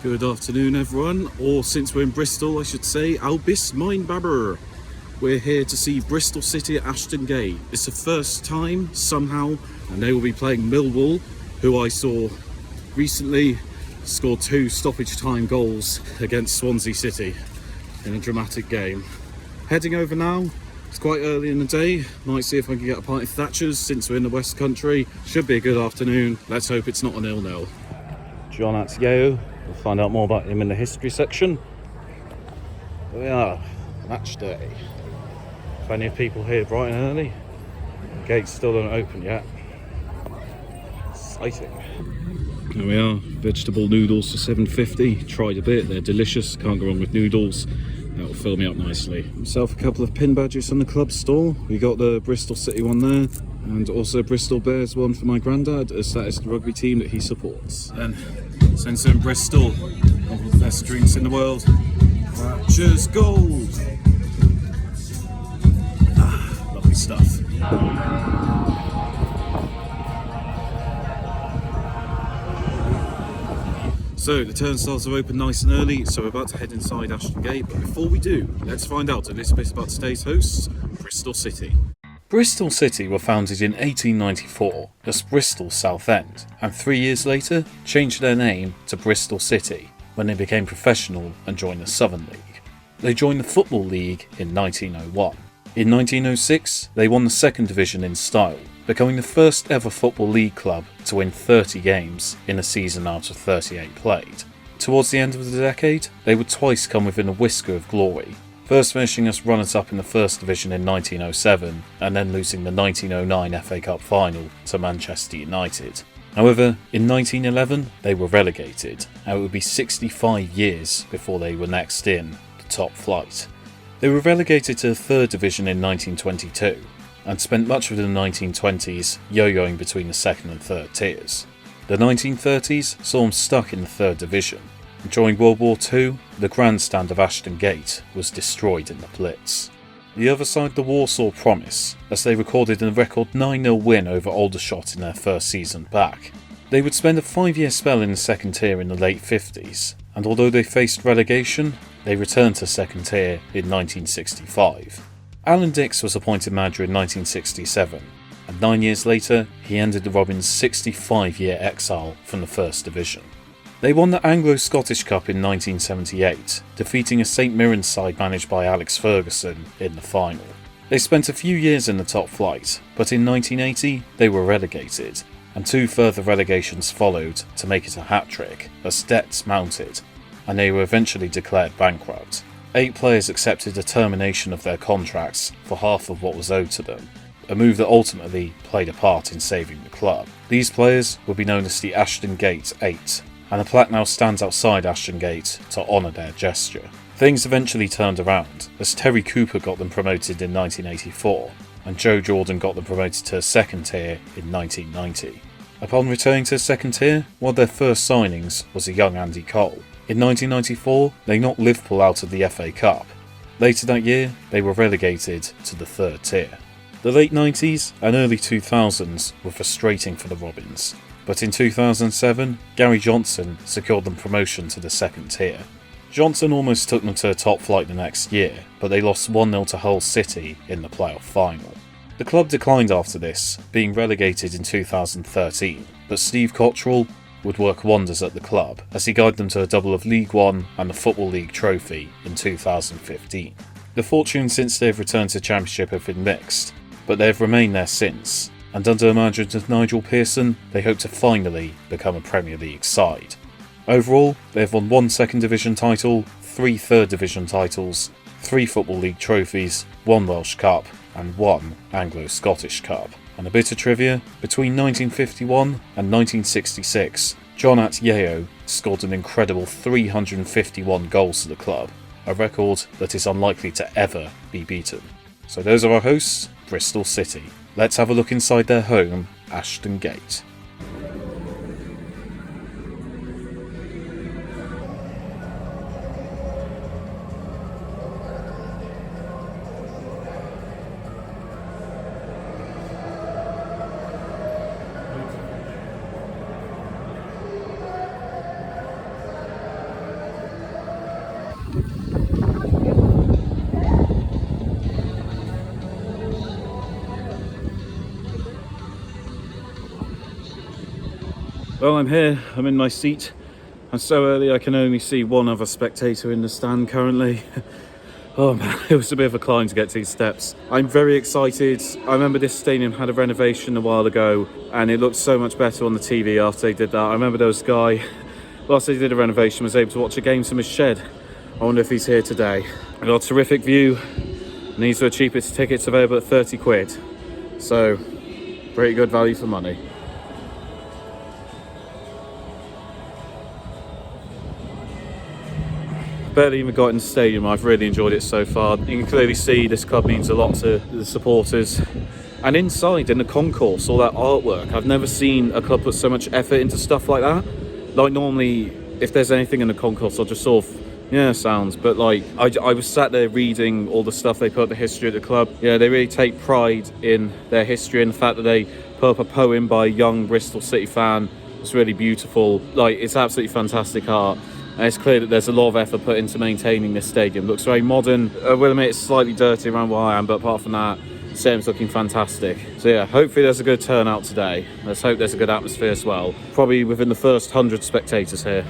Good afternoon everyone, or since we're in Bristol I should say, Albis mein Babber. We're here to see Bristol City at Ashton Gate. It's the first time somehow, and they will be playing Millwall, who I saw recently scored 2 stoppage time goals against Swansea City in a dramatic game. Heading over now. It's quite early in the day. Might see if I can get a pint of Thatcher's since we're in the West Country. Should be a good afternoon. Let's hope it's not a 0-0. John Atzeo. We'll find out more about him in the history section. Here we are, match day. Plenty of people here bright and early. The gates still don't open yet. Exciting. Here we are, vegetable noodles for $7.50. Tried a bit, they're delicious. Can't go wrong with noodles. That'll fill me up nicely. Myself a couple of pin badges from the club store. We got the Bristol City one there, and also Bristol Bears one for my granddad, as that is the rugby team that he supports. And since we're in Bristol, one of the best drinks in the world, Thatcher's Gold. Lovely stuff. So the turnstiles are open nice and early, so we're about to head inside Ashton Gate, but before we do, let's find out a little bit about today's hosts, Bristol City. Bristol City were founded in 1894 as Bristol Southend, and 3 years later changed their name to Bristol City when they became professional and joined the Southern League. They joined the Football League in 1901. In 1906 they won the second division in style, becoming the first ever Football League club to win 30 games in a season out of 38 played. Towards the end of the decade, they would twice come within a whisker of glory, first finishing as runners-up in the first division in 1907 and then losing the 1909 FA Cup final to Manchester United. However, in 1911 they were relegated, and it would be 65 years before they were next in the top flight. They were relegated to the third division in 1922, and spent much of the 1920s yo-yoing between the second and third tiers. The 1930s saw them stuck in the third division. During World War II, the grandstand of Ashton Gate was destroyed in the Blitz. The other side of the war saw promise, as they recorded a record 9-0 win over Aldershot in their first season back. They would spend a 5-year spell in the second tier in the late 50s, and although they faced relegation, they returned to second tier in 1965. Alan Dix was appointed manager in 1967, and 9 years later he ended the Robins' 65-year exile from the First Division. They won the Anglo-Scottish Cup in 1978, defeating a St Mirren side managed by Alex Ferguson in the final. They spent a few years in the top flight, but in 1980 they were relegated, and 2 further relegations followed to make it a hat-trick as debts mounted, and they were eventually declared bankrupt. 8 players accepted a termination of their contracts for half of what was owed to them, a move that ultimately played a part in saving the club. These players would be known as the Ashton Gate 8, and a plaque now stands outside Ashton Gate to honour their gesture. Things eventually turned around, as Terry Cooper got them promoted in 1984, and Joe Jordan got them promoted to second tier in 1990. Upon returning to second tier, one of their first signings was a young Andy Cole. In 1994, they knocked Liverpool out of the FA Cup. Later that year, they were relegated to the third tier. The late 90s and early 2000s were frustrating for the Robins, but in 2007, Gary Johnson secured them promotion to the second tier. Johnson almost took them to the top flight the next year, but they lost 1-0 to Hull City in the playoff final. The club declined after this, being relegated in 2013, but Steve Cottrell would work wonders at the club as he guided them to a double of League One and the Football League trophy in 2015. The fortunes since they've returned to Championship have been mixed, but they've remained there since, and under the management of Nigel Pearson, they hope to finally become a Premier League side. Overall, they've won 1 second division title, 3 third division titles, 3 Football League trophies, 1 Welsh Cup and 1 Anglo-Scottish Cup. And a bit of trivia, between 1951 and 1966, John Atzeo scored an incredible 351 goals for the club, a record that is unlikely to ever be beaten. So those are our hosts, Bristol City. Let's have a look inside their home, Ashton Gate. Well, I'm here, I'm in my seat. I'm so early I can only see one other spectator in the stand currently. Oh man, it was a bit of a climb to get to these steps. I'm very excited. I remember this stadium had a renovation a while ago and it looked so much better on the TV after they did that. I remember there was a guy, whilst they did a renovation, was able to watch a game from his shed. I wonder if he's here today. I got a terrific view and these were the cheapest tickets available at 30 quid. So, pretty good value for money. Barely even got in the stadium. I've really enjoyed it so far. You can clearly see this club means a lot to the supporters. And inside in the concourse, all that artwork, I've never seen a club put so much effort into stuff like that. Like normally, if there's anything in the concourse, I'll just sort of, yeah, sounds. But like, I was sat there reading all the stuff they put, the history of the club. Yeah, they really take pride in their history and the fact that they put up a poem by a young Bristol City fan. It's really beautiful. Like, it's absolutely fantastic art. And it's clear that there's a lot of effort put into maintaining this stadium. It looks very modern. I will admit it's slightly dirty around where I am, but apart from that, the stadium's looking fantastic. So yeah, hopefully there's a good turnout today. Let's hope there's a good atmosphere as well. Probably within the first 100 spectators here.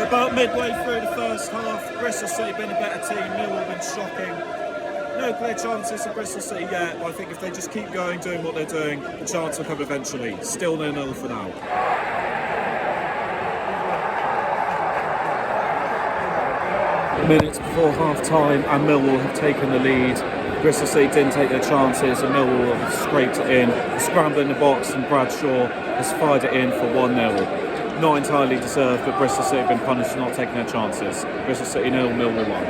About midway through the first half, Bristol City been a better team, Millwall been shocking. No clear chances for Bristol City yet, but I think if they just keep going, doing what they're doing, the chance will come eventually. Still 0-0 for now. Minutes before half-time and Millwall have taken the lead. Bristol City didn't take their chances and Millwall have scraped it in. Scramble in the box and Bradshaw has fired it in for 1-0. Not entirely deserved, but Bristol City have been punished for not taking their chances. Bristol City 0, Millwall 1.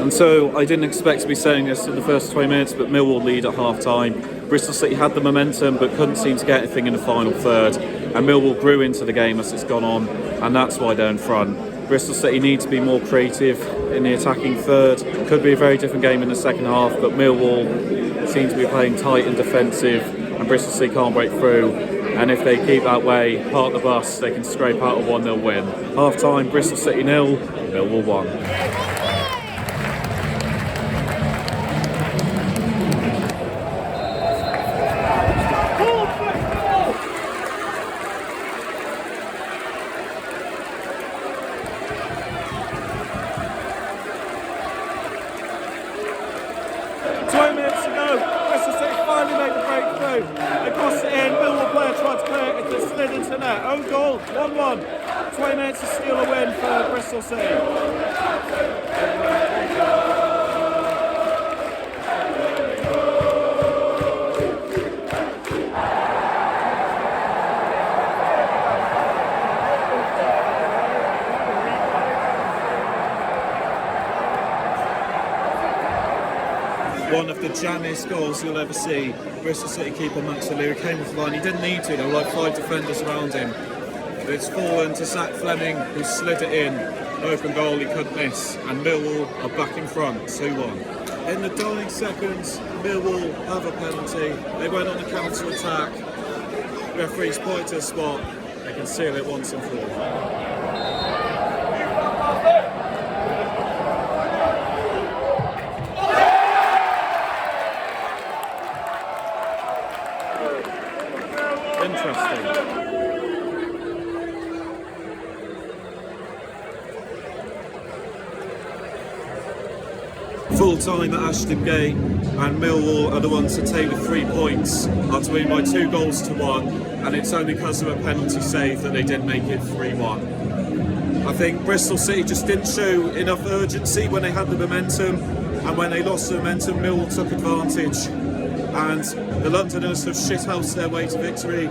And so I didn't expect to be saying this in the first 20 minutes, but Millwall lead at half-time. Bristol City had the momentum but couldn't seem to get anything in the final third. And Millwall grew into the game as it's gone on, and that's why they're in front. Bristol City need to be more creative in the attacking third. It could be a very different game in the second half, but Millwall seem to be playing tight and defensive, and Bristol City can't break through. And if they keep that way, park the bus, they can scrape out a 1-0 win. Half-time, Bristol City 0, Millwall 1. They crossed it in, Millwall player tried to clear it, it slid into the net. Own goal, 1-1. 20 minutes to steal a win for Bristol City. One of the jammiest goals you'll ever see. Bristol City keeper Max O'Leary came off the line. He didn't need to, there were like 5 defenders around him. But it's fallen to Zach Fleming, who slid it in. An open goal he couldn't miss. And Millwall are back in front, 2-1. In the dying seconds, Millwall have a penalty. They went on the counter attack. Referees point to a spot. They can seal it once and for all. Interesting. full time at Ashton Gate, and Millwall are the ones to take the 3 points after winning by 2 goals to 1, and it's only because of a penalty save that they didn't make it 3-1. I think Bristol City just didn't show enough urgency when they had the momentum, and when they lost the momentum, Millwall took advantage. And the Londoners have shithoused their way to victory,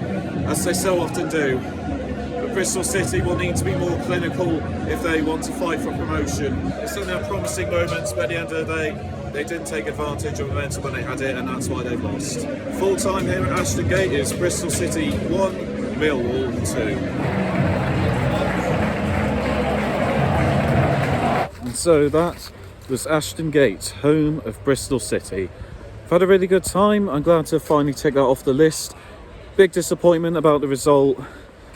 as they so often do. But Bristol City will need to be more clinical if they want to fight for promotion. They still have promising moments, but at the end of the day, they didn't take advantage of momentum when they had it, and that's why they've lost. Full time here at Ashton Gate is Bristol City 1, Millwall 2. And so that was Ashton Gate, home of Bristol City. I've had a really good time. I'm glad to finally take that off the list. Big disappointment about the result,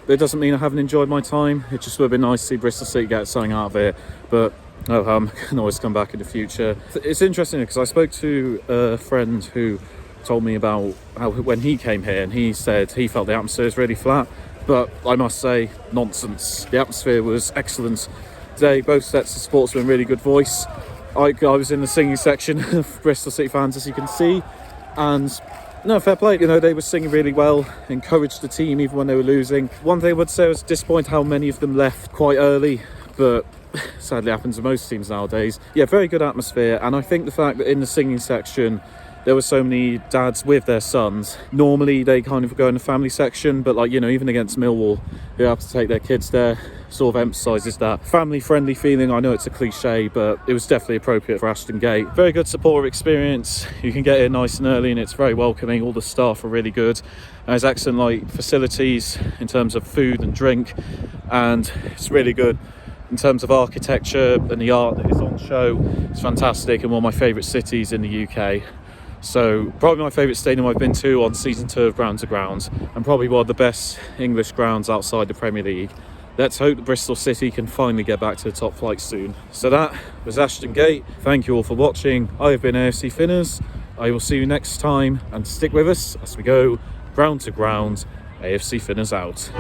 but it doesn't mean I haven't enjoyed my time. It just would have been nice to see Bristol City get something out of it, but can always come back in the future. It's interesting because I spoke to a friend who told me about how when he came here, and he said he felt the atmosphere was really flat, but I must say, nonsense. The atmosphere was excellent today. Both sets of sportsmen, really good voice. I was in the singing section of Bristol City fans, as you can see, and no, fair play. They were singing really well, encouraged the team even when they were losing. One thing I would say, I was disappointed how many of them left quite early, but sadly happens to most teams nowadays. Yeah, very good atmosphere, and I think the fact that in the singing section there were so many dads with their sons. Normally they kind of go in the family section, but even against Millwall, who have to take their kids there, sort of emphasises that family-friendly feeling. I know it's a cliche, but it was definitely appropriate for Ashton Gate. Very good supporter experience. You can get here nice and early, and it's very welcoming. All the staff are really good. There's excellent facilities in terms of food and drink, and it's really good in terms of architecture and the art that is on show. It's fantastic, and one of my favourite cities in the UK. So probably my favourite stadium I've been to on season 2 of Ground to Ground, and probably one of the best English grounds outside the Premier League. Let's hope that Bristol City can finally get back to the top flight soon. So that was Ashton Gate. Thank you all for watching. I have been AFC Finners. I will see you next time, and stick with us as we go Ground to Ground. AFC Finners out.